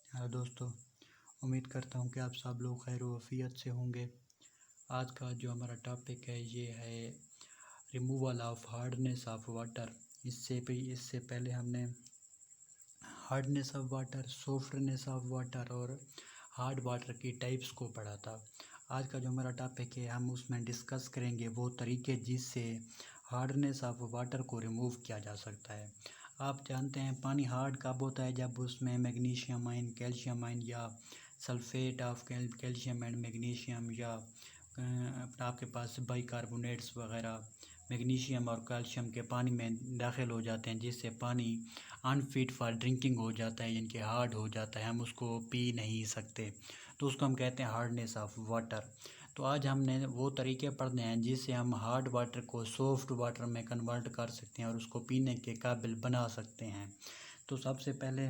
Hello दोस्तों, उम्मीद करता हूँ कि आप सब लोग खैर व आफियत से होंगे। आज का जो हमारा टॉपिक है ये है removal of hardness of water. इससे पहले हमने hardness of water, softness of water और हार्ड वाटर की टाइप्स को पढ़ा था। आज का जो हमारा टॉपिक है हम उसमें डिस्कस करेंगे वो तरीके जिससे हार्डनेस ऑफ वाटर को रिमूव किया जा सकता है। आप जानते हैं पानी हार्ड कब होता है? जब उसमें मैग्नीशियम आयन, कैल्शियम आयन या sulphate of calcium and magnesium या आपके पास बाइकार्बोनेट्स वगैरह मैग्नीशियम और कैल्शियम के पानी में दाखिल हो जाते हैं, जिससे पानी अनफिट फॉर ड्रिंकिंग हो जाता है, यानी कि हार्ड हो जाता है, हम उसको पी नहीं सकते, तो उसको हम कहते हैं हार्डनेस ऑफ वाटर। तो आज हमने वो तरीके पढ़ने हैं जिससे हम हार्ड वाटर को सॉफ्ट वाटर में कन्वर्ट कर सकते हैं और उसको पीने के काबिल बना सकते हैं। तो सबसे पहले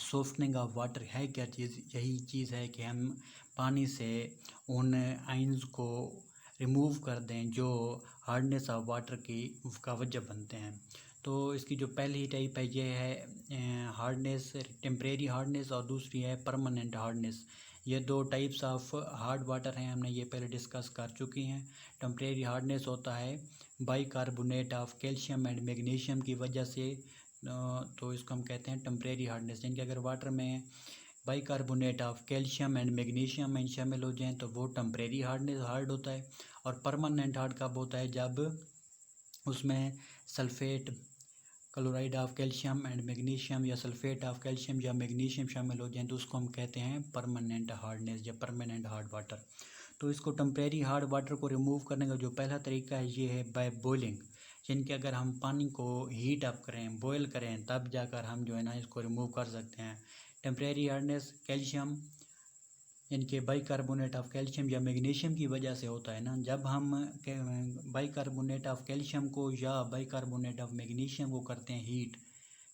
सॉफ्टनिंग ऑफ वाटर है क्या चीज़? यही चीज़ है कि हम पानी से उन आयंस को रिमूव कर दें जो हार्डनेस ऑफ वाटर का वजह बनते हैं। तो इसकी जो पहली टाइप है ये है हार्डनेस, टेम्परेरी हार्डनेस, और दूसरी है परमानेंट हार्डनेस। ये दो टाइप्स ऑफ हार्ड वाटर हैं, हमने ये पहले डिस्कस कर चुकी हैं। टेम्परेरी हार्डनेस होता है bicarbonate of calcium and magnesium की वजह से, तो इसको हम कहते हैं टेम्परेरी हार्डनेस। यानी कि अगर वाटर में bicarbonate of calcium and magnesium शामिल हो जाएं तो वो टेम्परेरी हार्ड होता है। और परमानेंट हार्ड कब होता है? जब उसमें sulphate, chloride of calcium and magnesium या सल्फेट ऑफ कैल्शियम या मैग्नीशियम शामिल हो जाएं तो उसको हम कहते हैं परमानेंट हार्डनेस या परमानेंट हार्ड वाटर। तो इसको टेम्परेरी हार्ड वाटर को रिमूव करने का जो पहला तरीका है ये है बाय बॉइलिंग। यानी कि अगर हम पानी को हीट अप करें, बॉयल करें, तब जाकर हम जो है ना इसको रिमूव कर सकते हैं। टेम्परेरी हार्डनेस कैल्शियम यानी कि बाइकार्बोनेट ऑफ कैल्शियम या मैग्नीशियम की वजह से होता है ना। जब हम बाइकार्बोनेट ऑफ कैल्शियम को या बाइकार्बोनेट ऑफ मैग्नीशियम को करते हैं हीट,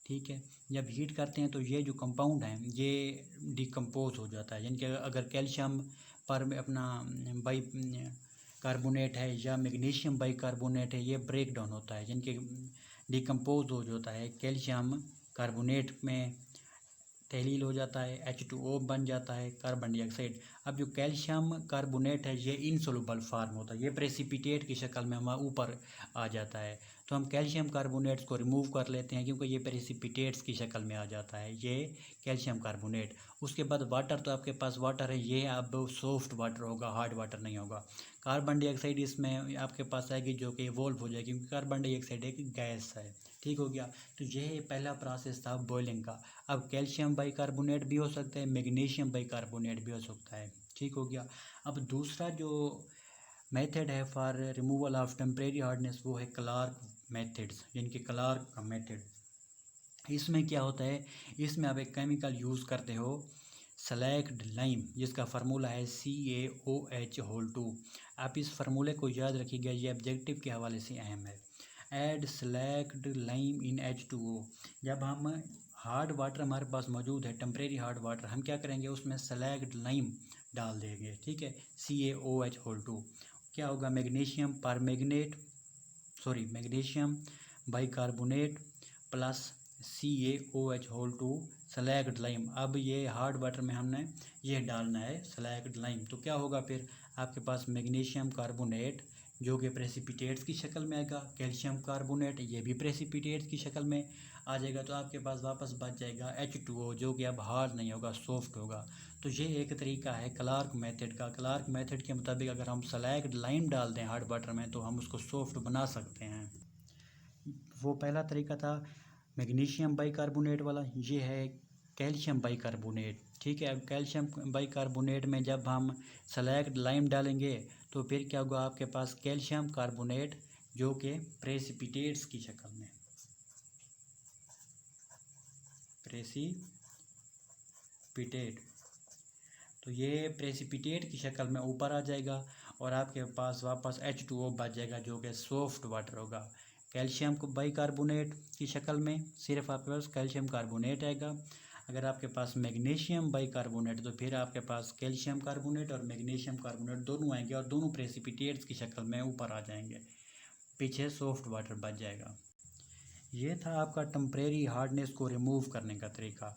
ठीक है, जब हीट करते हैं तो ये जो कंपाउंड है ये डिकम्पोज हो जाता है। यानी कि अगर कैल्शियम पर अपना बाई कार्बोनेट है या मैग्नीशियम बाइकार्बोनेट है, ये ब्रेक डाउन होता है, यानी कि डिकम्पोज हो जाता है। कैल्शियम कार्बोनेट में तहलील हो जाता है, H2O बन जाता है, कार्बन डाइऑक्साइड। अब जो कैल्शियम कार्बोनेट है ये इनसोल्यूबल फार्म होता है, ये प्रेसिपिटेट की शक्ल में हमारे ऊपर आ जाता है। तो हम कैल्शियम कार्बोनेट्स को रिमूव कर लेते हैं क्योंकि ये प्रेसिपिटेट्स की शक्ल में आ जाता है, ये कैल्शियम कार्बोनेट। उसके बाद वाटर, तो आपके पास वाटर है, ये अब सॉफ्ट वाटर होगा, हार्ड वाटर नहीं होगा। कार्बन डाइऑक्साइड इसमें आपके पास आएगी जो कि इवॉल्व हो जाएगी, क्योंकि कार्बन डाइऑक्साइड एक गैस है। ठीक हो गया। तो यह पहला प्रोसेस था बॉइलिंग का। अब कैल्शियम बाइकार्बोनेट भी हो सकता है, मैग्नीशियम बाइकार्बोनेट भी हो सकता है। ठीक हो गया। अब दूसरा जो मेथड है for removal of temporary hardness वो है क्लार्क मेथड्स, यानी कि क्लार्क का मेथड। इसमें क्या होता है? इसमें आप एक केमिकल यूज़ करते हो स्लैक्ड लाइम, जिसका फार्मूला है CaOH2। आप इस फार्मूले को याद रखिएगा, ये ऑब्जेक्टिव के हवाले से अहम है। ऐड स्लैक्ड लाइम इन H2O। जब हम हार्ड वाटर हमारे पास मौजूद है, टेम्परेरी हार्ड वाटर, हम क्या करेंगे उसमें स्लैक्ड लाइम डाल देंगे, ठीक है, CaOH2। क्या होगा? Magnesium permanganate, sorry magnesium bicarbonate plus CaOH2 slaked lime. अब ये हार्ड वाटर में हमने ये डालना है स्लैक्ड लाइम, तो क्या होगा फिर? आपके पास मैग्नीशियम कार्बोनेट जो कि प्रेसिपिटेट्स की शक्ल में आएगा, कैल्शियम कार्बोनेट ये भी प्रेसिपिटेट्स की शक्ल में आ जाएगा, तो आपके पास वापस बच जाएगा H2O जो कि अब हार्ड नहीं होगा, सॉफ्ट होगा। तो ये एक तरीका है क्लार्क मेथड का। क्लार्क मेथड के मुताबिक अगर हम स्लैक्ड लाइम डाल दें हार्ड वाटर में तो हम उसको सॉफ्ट बना सकते हैं। वो पहला तरीका था मैग्नीशियम बाइकार्बोनेट वाला। ये है कैल्शियम बाइकार्बोनेट, ठीक है। अब कैल्शियम बाइकार्बोनेट में जब हम स्लैक्ड लाइम डालेंगे तो फिर क्या होगा? आपके पास कैल्शियम कार्बोनेट जो कि प्रेसिपिटेट्स की शक्ल में, प्रेसिपिटेट, तो ये प्रेसिपिटेट की शक्ल में ऊपर आ जाएगा और आपके पास वापस H2O बच जाएगा जो कि सॉफ्ट वाटर होगा। कैल्शियम को बाइकार्बोनेट की शक्ल में सिर्फ आपके पास कैल्शियम कार्बोनेट आएगा। अगर आपके पास मैग्नीशियम बाइकार्बोनेट तो फिर आपके पास कैल्शियम कार्बोनेट और मैग्नीशियम कार्बोनेट दोनों आएंगे और दोनों प्रेसिपिटेट्स की शक्ल में ऊपर आ जाएंगे, पीछे सॉफ्ट वाटर बच जाएगा। ये था आपका टेम्परेरी हार्डनेस को रिमूव करने का तरीका।